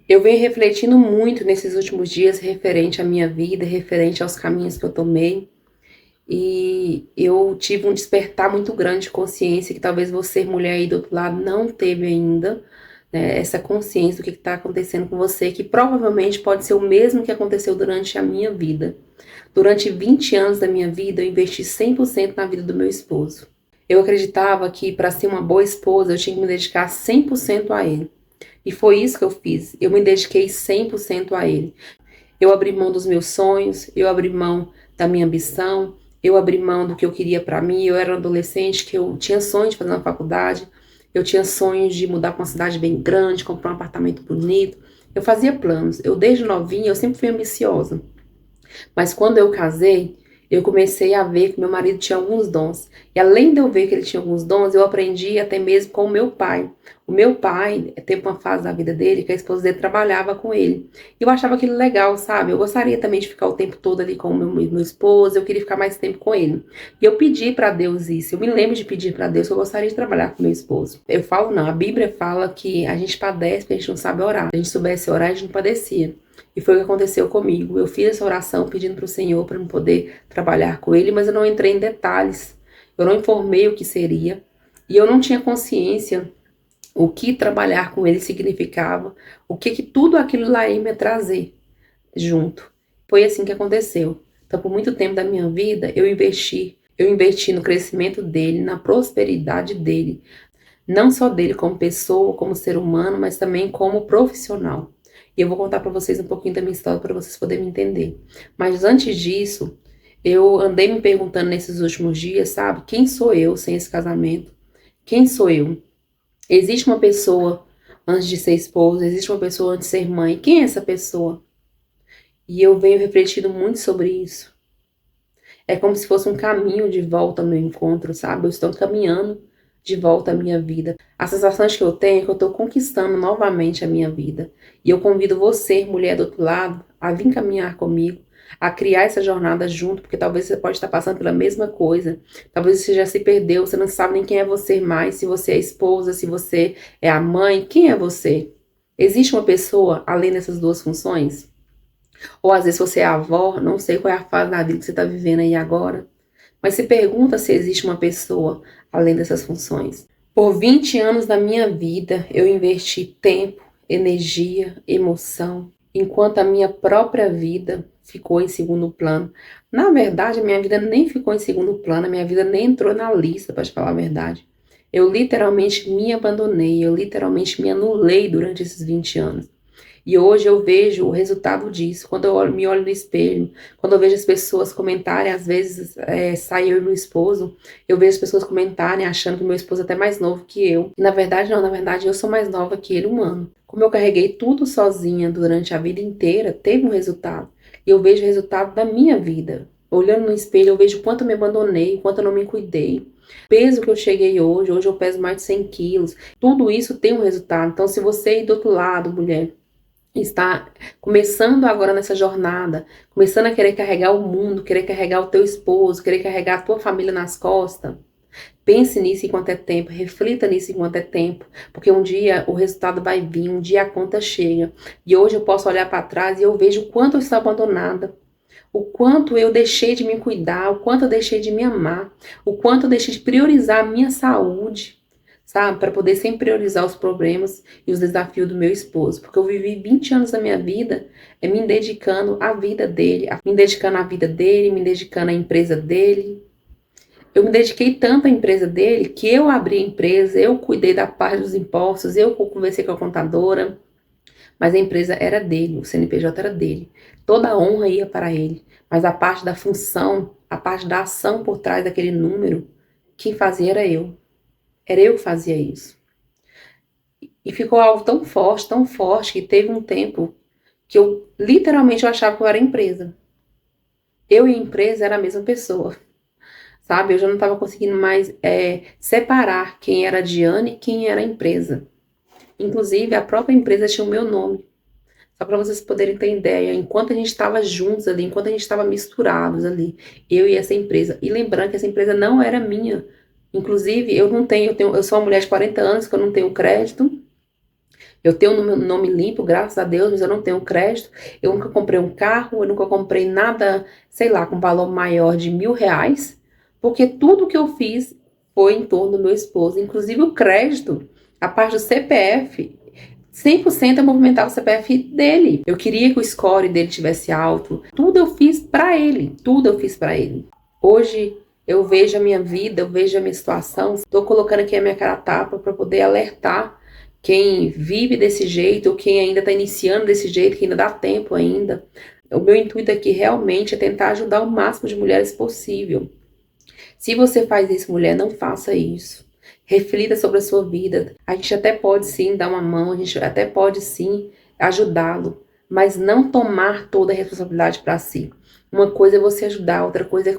Eu venho refletindo muito nesses últimos dias referente à minha vida, referente aos caminhos que eu tomei, e eu tive um despertar muito grande de consciência que talvez você, mulher aí do outro lado, não teve ainda, né, essa consciência do que está acontecendo com você, que provavelmente pode ser o mesmo que aconteceu durante a minha vida. Durante 20 anos da minha vida, eu investi 100% na vida do meu esposo. Eu acreditava que para ser uma boa esposa, eu tinha que me dedicar 100% a ele. E foi isso que eu fiz. Eu me dediquei 100% a ele. Eu abri mão dos meus sonhos, eu abri mão da minha ambição, eu abri mão do que eu queria para mim. Eu era um adolescente que eu tinha sonhos de fazer uma faculdade, eu tinha sonhos de mudar para uma cidade bem grande, comprar um apartamento bonito. Eu fazia planos. Eu desde novinha, eu sempre fui ambiciosa. Mas quando eu casei, eu comecei a ver que meu marido tinha alguns dons. E além de eu ver que ele tinha alguns dons, eu aprendi até mesmo com o meu pai. O meu pai teve uma fase da vida dele que a esposa dele trabalhava com ele. E eu achava aquilo legal, sabe? Eu gostaria também de ficar o tempo todo ali com o meu esposo, eu queria ficar mais tempo com ele. E eu pedi para Deus isso. Eu me lembro de pedir para Deus que eu gostaria de trabalhar com meu esposo. Eu falo não, a Bíblia fala que a gente padece porque a gente não sabe orar. Se a gente soubesse orar, a gente não padecia. E foi o que aconteceu comigo. Eu fiz essa oração pedindo para o Senhor para eu poder trabalhar com ele, mas eu não entrei em detalhes. Eu não informei o que seria. E eu não tinha consciência o que trabalhar com ele significava, o que tudo aquilo lá ia me trazer junto. Foi assim que aconteceu. Então, por muito tempo da minha vida, eu investi. Eu investi no crescimento dele, na prosperidade dele. Não só dele como pessoa, como ser humano, mas também como profissional. E eu vou contar para vocês um pouquinho da minha história para vocês poderem me entender. Mas antes disso, eu andei me perguntando nesses últimos dias, sabe? Quem sou eu sem esse casamento? Quem sou eu? Existe uma pessoa antes de ser esposa, existe uma pessoa antes de ser mãe. Quem é essa pessoa? E eu venho refletindo muito sobre isso. É como se fosse um caminho de volta ao meu encontro, sabe? Eu estou caminhando de volta à minha vida. As sensações que eu tenho é que eu estou conquistando novamente a minha vida. E eu convido você, mulher do outro lado, a vir caminhar comigo, a criar essa jornada junto, porque talvez você pode estar passando pela mesma coisa. Talvez você já se perdeu, você não sabe nem quem é você mais, se você é a esposa, se você é a mãe, quem é você? Existe uma pessoa além dessas duas funções? Ou às vezes você é avó, não sei qual é a fase da vida que você está vivendo aí agora, mas se pergunta se existe uma pessoa além dessas funções. Por 20 anos da minha vida, eu investi tempo, energia, emoção, enquanto a minha própria vida ficou em segundo plano. Na verdade, a minha vida nem ficou em segundo plano, a minha vida nem entrou na lista, para te falar a verdade. Eu literalmente me abandonei, eu literalmente me anulei durante esses 20 anos. E hoje eu vejo o resultado disso. Quando me olho no espelho, quando eu vejo as pessoas comentarem, às vezes sai eu e meu esposo, eu vejo as pessoas comentarem achando que meu esposo é até mais novo que eu. E na verdade não, na verdade eu sou mais nova que ele, um ano. Como eu carreguei tudo sozinha durante a vida inteira, teve um resultado. E eu vejo o resultado da minha vida. Olhando no espelho, eu vejo o quanto eu me abandonei, o quanto eu não me cuidei. O peso que eu cheguei hoje eu peso mais de 100 quilos. Tudo isso tem um resultado. Então, se você aí do outro lado, mulher, está começando agora nessa jornada, começando a querer carregar o mundo, querer carregar o teu esposo, querer carregar a tua família nas costas, pense nisso enquanto é tempo, reflita nisso enquanto é tempo, porque um dia o resultado vai vir, um dia a conta chega, e hoje eu posso olhar para trás e eu vejo o quanto eu estou abandonada, o quanto eu deixei de me cuidar, o quanto eu deixei de me amar, o quanto eu deixei de priorizar a minha saúde, sabe? Para poder sempre priorizar os problemas e os desafios do meu esposo. Porque eu vivi 20 anos da minha vida me dedicando à vida dele, me dedicando à vida dele, me dedicando à empresa dele. Eu me dediquei tanto à empresa dele que eu abri a empresa, eu cuidei da parte dos impostos, eu conversei com a contadora, mas a empresa era dele, o CNPJ era dele. Toda a honra ia para ele, mas a parte da função, a parte da ação por trás daquele número, quem fazia era eu. Era eu que fazia isso. E ficou algo tão forte, que teve um tempo que eu literalmente eu achava que eu era empresa. Eu e a empresa era a mesma pessoa, sabe? Eu já não estava conseguindo mais separar quem era a Diane e quem era a empresa. Inclusive, a própria empresa tinha o meu nome. Só para vocês poderem ter ideia, enquanto a gente estava juntos ali, enquanto a gente estava misturados ali, eu e essa empresa. E lembrando que essa empresa não era minha. Inclusive, eu não tenho, eu sou uma mulher de 40 anos que eu não tenho crédito. Eu tenho o meu nome limpo, graças a Deus, mas eu não tenho crédito. Eu nunca comprei um carro, eu nunca comprei nada, sei lá, com valor maior de R$ 1.000, porque tudo que eu fiz foi em torno do meu esposo. Inclusive o crédito, a parte do CPF, 100% eu movimentava o CPF dele. Eu queria que o score dele tivesse alto. Tudo eu fiz pra ele, tudo eu fiz pra ele. Hoje eu vejo a minha vida, eu vejo a minha situação, estou colocando aqui a minha cara a tapa para poder alertar quem vive desse jeito, ou quem ainda está iniciando desse jeito, que ainda dá tempo ainda. O meu intuito aqui realmente é tentar ajudar o máximo de mulheres possível. Se você faz isso, mulher, não faça isso. Reflita sobre a sua vida. A gente até pode sim dar uma mão, a gente até pode sim ajudá-lo, mas não tomar toda a responsabilidade para si. Uma coisa é você ajudar, outra coisa é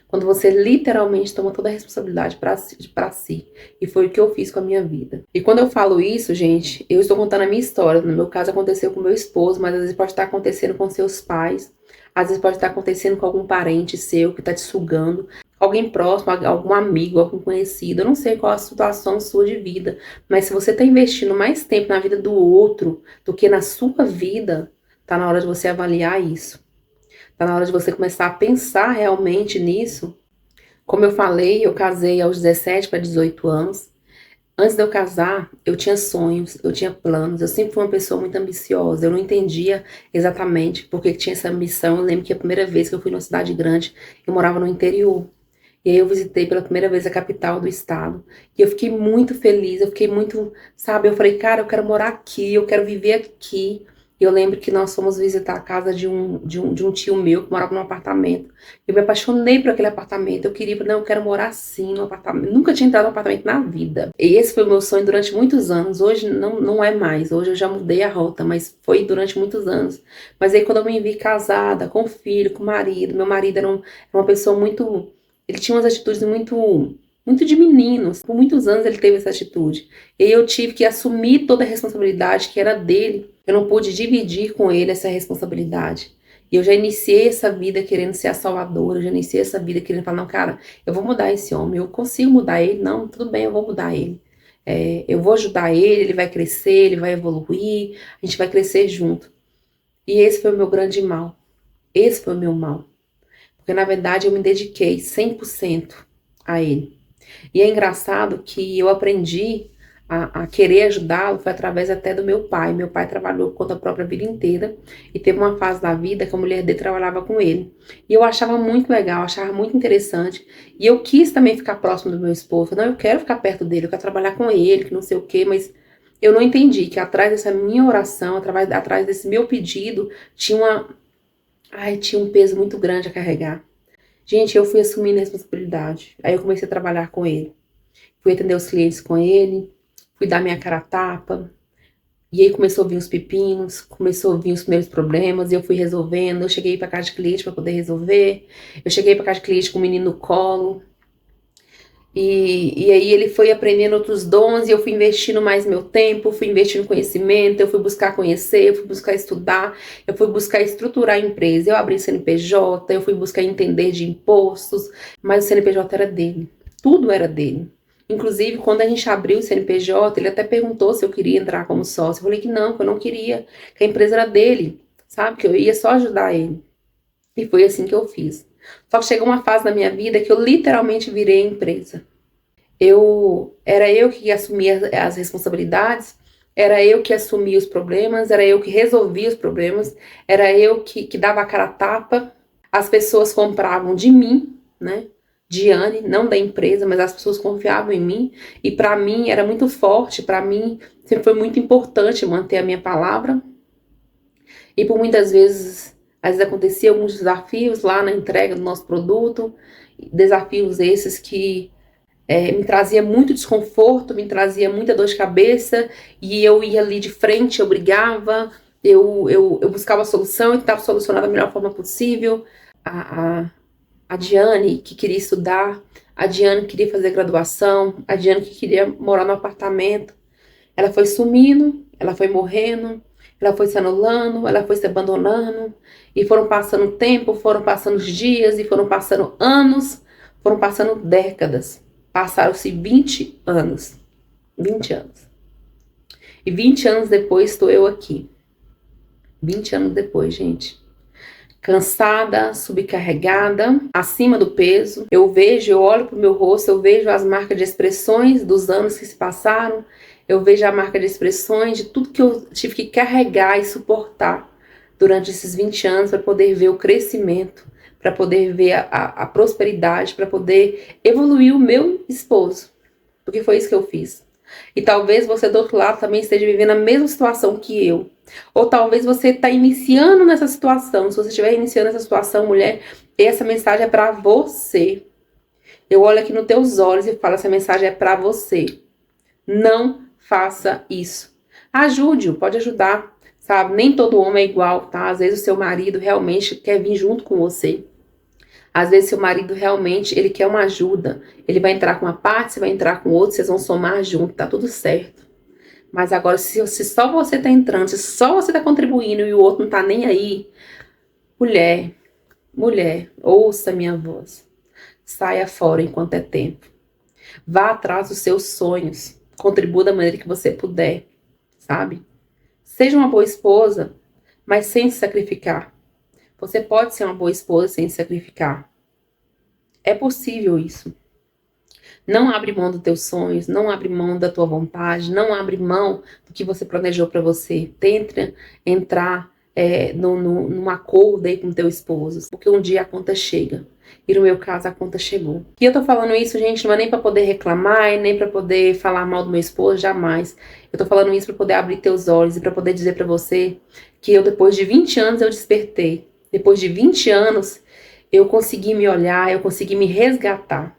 quando você literalmente toma toda a responsabilidade para si. E foi o que eu fiz com a minha vida. E quando eu falo isso, gente, eu estou contando a minha história. No meu caso aconteceu com meu esposo, mas às vezes pode estar acontecendo com seus pais. Às vezes pode estar acontecendo com algum parente seu que está te sugando, alguém próximo, algum amigo, algum conhecido. Eu não sei qual a situação sua de vida, mas se você está investindo mais tempo na vida do outro do que na sua vida, tá na hora de você avaliar isso. Tá na hora de você começar a pensar realmente nisso. Como eu falei, eu casei aos 17 para 18 anos. Antes de eu casar, eu tinha sonhos, eu tinha planos, eu sempre fui uma pessoa muito ambiciosa, eu não entendia exatamente por que tinha essa ambição. Eu lembro que a primeira vez que eu fui numa cidade grande, eu morava no interior. E aí eu visitei pela primeira vez a capital do estado. E eu fiquei muito feliz, eu fiquei muito, sabe, eu falei, cara, eu quero morar aqui, eu quero viver aqui. E eu lembro que nós fomos visitar a casa de um tio meu que morava num apartamento. Eu me apaixonei por aquele apartamento. Eu queria, não, eu quero morar assim no apartamento. Nunca tinha entrado num apartamento na vida. E esse foi o meu sonho durante muitos anos. Hoje não é mais. Hoje eu já mudei a rota, mas foi durante muitos anos. Mas aí quando eu me vi casada, com filho, com marido, meu marido era uma pessoa muito. Ele tinha umas atitudes muito de meninos. Por muitos anos ele teve essa atitude. E eu tive que assumir toda a responsabilidade que era dele. Eu não pude dividir com ele essa responsabilidade. E eu já iniciei essa vida querendo ser a salvadora, eu já iniciei essa vida querendo falar, não, cara, eu vou mudar esse homem, eu consigo mudar ele, não, tudo bem, eu vou mudar ele. Eu vou ajudar ele vai crescer, ele vai evoluir, a gente vai crescer junto. E esse foi o meu grande mal. Esse foi o meu mal. Porque, na verdade, eu me dediquei 100% a ele. E é engraçado que eu aprendi a querer ajudá-lo foi através até do meu pai. Meu pai trabalhou por conta própria a vida inteira e teve uma fase da vida que a mulher dele trabalhava com ele. E eu achava muito legal, achava muito interessante. E eu quis também ficar próximo do meu esposo. Não, eu quero ficar perto dele, eu quero trabalhar com ele, que não sei o quê, mas eu não entendi que atrás dessa minha oração, atrás desse meu pedido, tinha um peso muito grande a carregar. Gente, eu fui assumindo a responsabilidade. Aí eu comecei a trabalhar com ele. Fui atender os clientes com ele, fui dar minha cara a tapa. E aí começou a vir os pepinos, começou a vir os primeiros problemas, e eu fui resolvendo. Eu cheguei para casa de cliente para poder resolver. Eu cheguei para casa de cliente com o menino no colo. E aí ele foi aprendendo outros dons e eu fui investindo mais meu tempo, fui investindo conhecimento, eu fui buscar conhecer, eu fui buscar estudar, eu fui buscar estruturar a empresa, eu abri CNPJ, eu fui buscar entender de impostos, mas o CNPJ era dele, tudo era dele. Inclusive, quando a gente abriu o CNPJ, ele até perguntou se eu queria entrar como sócio. Eu falei que eu não queria, que a empresa era dele, sabe? Que eu ia só ajudar ele. E foi assim que eu fiz. Só que chegou uma fase na minha vida que eu literalmente virei a empresa. Era eu que assumia as responsabilidades, era eu que assumia os problemas, era eu que resolvia os problemas, era eu que dava a cara a tapa. As pessoas compravam de mim, né? Diane, não da empresa, mas as pessoas confiavam em mim. E para mim era muito forte, para mim sempre foi muito importante manter a minha palavra. E por muitas vezes, às vezes acontecia alguns desafios lá na entrega do nosso produto, desafios esses que me trazia muito desconforto, me trazia muita dor de cabeça, e eu ia ali de frente, eu brigava, eu buscava a solução e tentava solucionar da melhor forma possível. A Diane, que queria estudar, a Diane que queria fazer graduação, a Diane que queria morar no apartamento, ela foi sumindo, ela foi morrendo, ela foi se anulando, ela foi se abandonando, e foram passando o tempo, foram passando os dias, e foram passando anos, foram passando décadas. Passaram-se 20 anos. 20 anos. E 20 anos depois estou eu aqui. 20 anos depois, gente. Cansada, subcarregada, acima do peso. Eu olho pro meu rosto, eu vejo as marcas de expressões dos anos que se passaram. Eu vejo a marca de expressões de tudo que eu tive que carregar e suportar durante esses 20 anos para poder ver o crescimento, para poder ver a prosperidade, para poder evoluir o meu esposo. Porque foi isso que eu fiz. E talvez você do outro lado também esteja vivendo a mesma situação que eu. Ou talvez você está iniciando nessa situação. Se você estiver iniciando essa situação, mulher, essa mensagem é para você. Eu olho aqui nos teus olhos e falo, essa mensagem é para você. Não faça isso. Ajude-o, pode ajudar, sabe? Nem todo homem é igual, tá? Às vezes o seu marido realmente quer vir junto com você. Às vezes seu marido realmente, ele quer uma ajuda. Ele vai entrar com uma parte, você vai entrar com outra, vocês vão somar junto, tá tudo certo. Mas agora, se só você tá entrando, se só você tá contribuindo e o outro não tá nem aí, mulher, ouça minha voz. Saia fora enquanto é tempo. Vá atrás dos seus sonhos. Contribua da maneira que você puder, sabe? Seja uma boa esposa, mas sem se sacrificar. Você pode ser uma boa esposa sem se sacrificar. É possível isso. Não abre mão dos teus sonhos, não abre mão da tua vontade, não abre mão do que você planejou para você. Tenta entrar num acordo aí com o teu esposo, porque um dia a conta chega. E no meu caso, a conta chegou. E eu tô falando isso, gente, não é nem pra poder reclamar, e nem pra poder falar mal do meu esposo, jamais. Eu tô falando isso pra poder abrir teus olhos e pra poder dizer pra você que eu, depois de 20 anos, eu despertei. Depois de 20 anos, eu consegui me olhar, eu consegui me resgatar.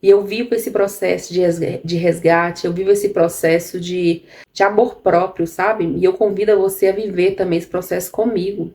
E eu vivo esse processo de resgate, eu vivo esse processo de amor próprio, sabe? E eu convido você a viver também esse processo comigo.